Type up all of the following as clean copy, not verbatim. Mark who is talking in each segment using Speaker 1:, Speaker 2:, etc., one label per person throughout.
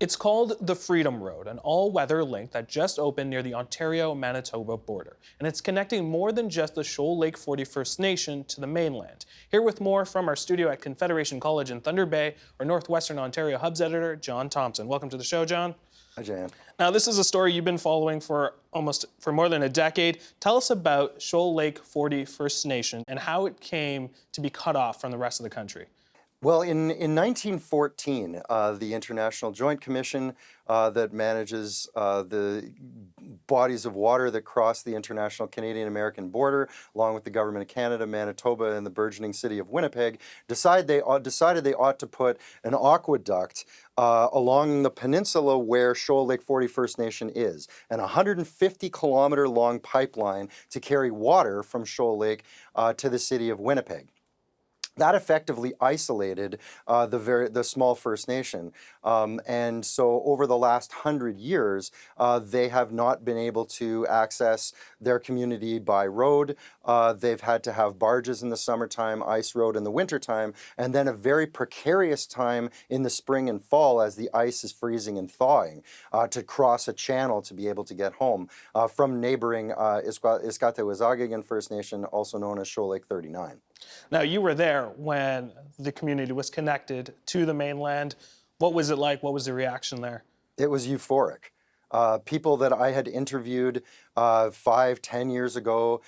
Speaker 1: It's called the Freedom Road, an all-weather link that just opened near the Ontario-Manitoba border. And it's connecting more than just the Shoal Lake First Nation to the mainland. Here with more from our studio at Confederation College in Thunder Bay, our Northwestern Ontario Hub's editor, Jon Thompson. Welcome to the show, Jon.
Speaker 2: Hi, Jan.
Speaker 1: Now, this is a story you've been following for more than a decade. Tell us about Shoal Lake First Nation and how it came to be cut off from the rest of the country.
Speaker 2: Well, in 1914, the International Joint Commission that manages the bodies of water that cross the international Canadian-American border, along with the Government of Canada, Manitoba, and the burgeoning city of Winnipeg, decided they ought to put an aqueduct along the peninsula where Shoal Lake First Nation is, an 150-kilometer long pipeline to carry water from Shoal Lake to the city of Winnipeg. That effectively isolated the small First Nation. And so over the last 100 years, they have not been able to access their community by road. They've had to have barges in the summertime, ice road in the wintertime, and then a very precarious time in the spring and fall as the ice is freezing and thawing to cross a channel to be able to get home from neighboring Iskatewazagigan First Nation, also known as Shoal Lake 39.
Speaker 1: Now, you were there when the community was connected to the mainland. What was it like? What was the reaction there?
Speaker 2: It was euphoric. People that I had interviewed 5-10 years ago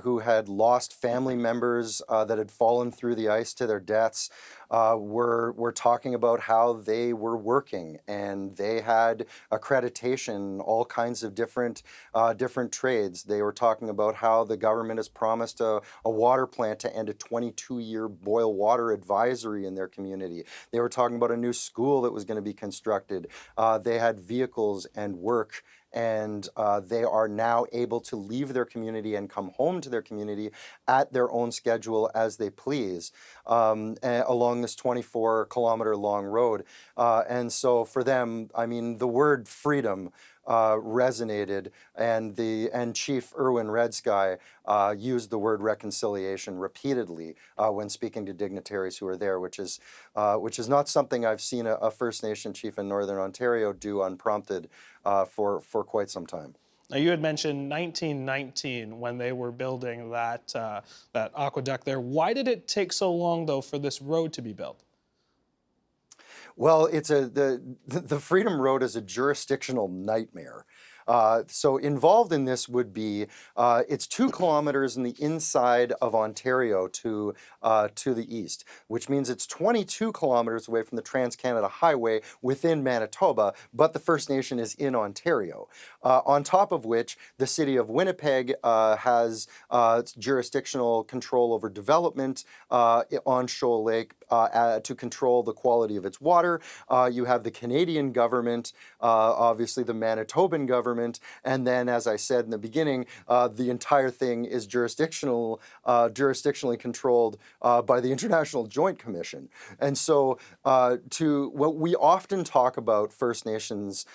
Speaker 2: who had lost family members that had fallen through the ice to their deaths were talking about how they were working and they had accreditation, all kinds of different trades. They were talking about how the government has promised a water plant to end a 22-year boil water advisory in their community. They were talking about a new school that was going to be constructed. They had vehicles and work, and they are now able to leave their community and come home to their community at their own schedule as they please along this 24-kilometer long road. And so for them, I mean, the word freedom resonated, and Chief Irwin Red Sky used the word reconciliation repeatedly when speaking to dignitaries who were there, which is not something I've seen a First Nation chief in Northern Ontario do unprompted for quite some time.
Speaker 1: Now, you had mentioned 1919 when they were building that aqueduct there. Why did it take so long, though, for this road to be built?
Speaker 2: Well, the Freedom Road is a jurisdictional nightmare. So involved in this would be, it's 2 kilometers in the inside of Ontario to the east, which means it's 22 kilometers away from the Trans-Canada Highway within Manitoba, but the First Nation is in Ontario. On top of which, the city of Winnipeg has jurisdictional control over development on Shoal Lake to control the quality of its water. You have the Canadian government, obviously the Manitoban government, and then, as I said in the beginning, the entire thing is jurisdictionally controlled by the International Joint Commission. And so to what we often talk about First Nations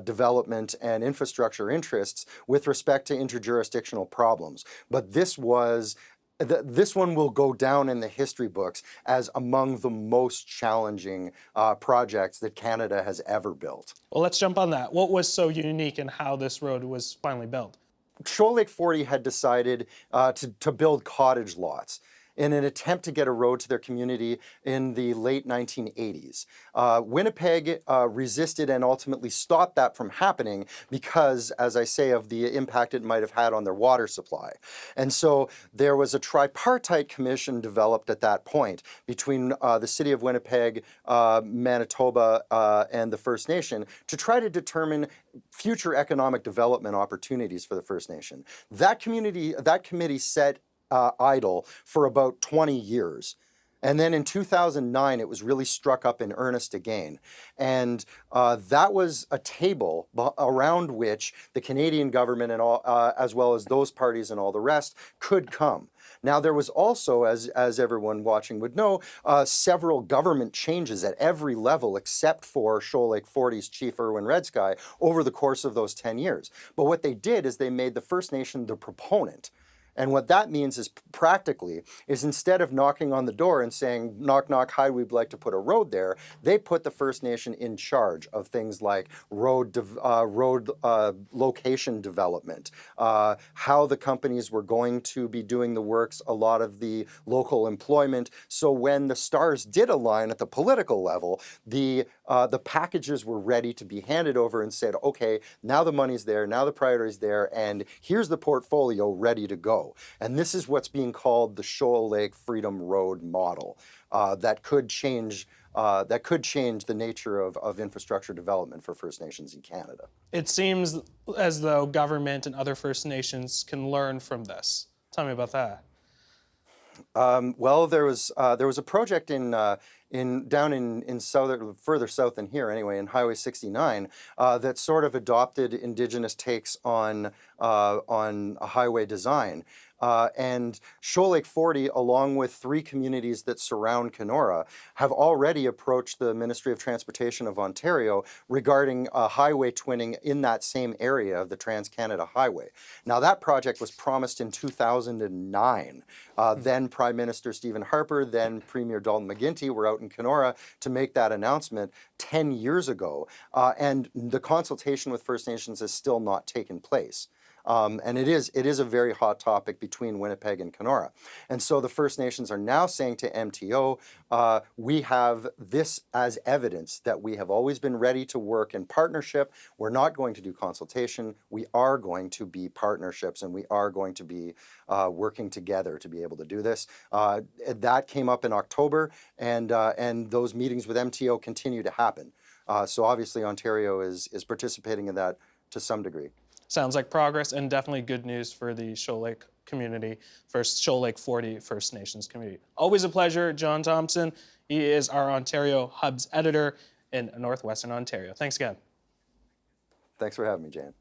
Speaker 2: development and infrastructure interests with respect to interjurisdictional problems. But this one will go down in the history books as among the most challenging projects that Canada has ever built.
Speaker 1: Well, let's jump on that. What was so unique in how this road was finally built?
Speaker 2: Shoal Lake 40 had decided to build cottage lots in an attempt to get a road to their community in the late 1980s. Winnipeg resisted and ultimately stopped that from happening because, as I say, of the impact it might have had on their water supply. And so there was a tripartite commission developed at that point between the city of Winnipeg, Manitoba, and the First Nation to try to determine future economic development opportunities for the First Nation. That committee set idle for about 20 years. And then in 2009, it was really struck up in earnest again. And that was a table around which the Canadian government and all, as well as those parties and all the rest, could come. Now, there was also, as everyone watching would know, several government changes at every level except for Shoal Lake 40's Chief Irwin Red Sky over the course of those 10 years. But what they did is they made the First Nation the proponent. And what that means is practically is instead of knocking on the door and saying, knock, knock, hi, we'd like to put a road there, they put the First Nation in charge of things like road location development, how the companies were going to be doing the works, a lot of the local employment. So when the stars did align at the political level, the packages were ready to be handed over and said, okay, now the money's there, now the priority's there, and here's the portfolio ready to go. And this is what's being called the Shoal Lake Freedom Road model that could change the nature of infrastructure development for First Nations in Canada.
Speaker 1: It seems as though government and other First Nations can learn from this. Tell me about that.
Speaker 2: Well, there was a project down in further south than here anyway, in Highway 69, that sort of adopted Indigenous takes on a highway design. And Shoal Lake 40, along with 3 communities that surround Kenora, have already approached the Ministry of Transportation of Ontario regarding highway twinning in that same area of the Trans-Canada Highway. Now, that project was promised in 2009. Then Prime Minister Stephen Harper, then Premier Dalton McGuinty were out in Kenora to make that announcement 10 years ago. And the consultation with First Nations has still not taken place. And it is a very hot topic between Winnipeg and Kenora. And so the First Nations are now saying to MTO, we have this as evidence that we have always been ready to work in partnership. We're not going to do consultation. We are going to be partnerships, and we are going to be working together to be able to do this. That came up in October, and those meetings with MTO continue to happen. So obviously Ontario is participating in that to some degree.
Speaker 1: Sounds like progress and definitely good news for the Shoal Lake community, Shoal Lake 40 First Nations community. Always a pleasure, Jon Thompson. He is our Ontario Hub's editor in northwestern Ontario. Thanks again.
Speaker 2: Thanks for having me, Jan.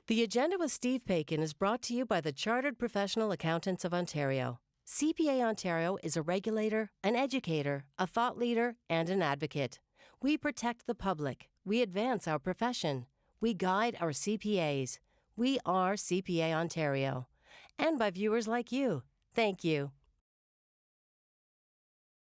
Speaker 3: The Agenda with Steve Paikin is brought to you by the Chartered Professional Accountants of Ontario. CPA Ontario is a regulator, an educator, a thought leader, and an advocate. We protect the public. We advance our profession. We guide our CPAs. We are CPA Ontario. And by viewers like you. Thank you.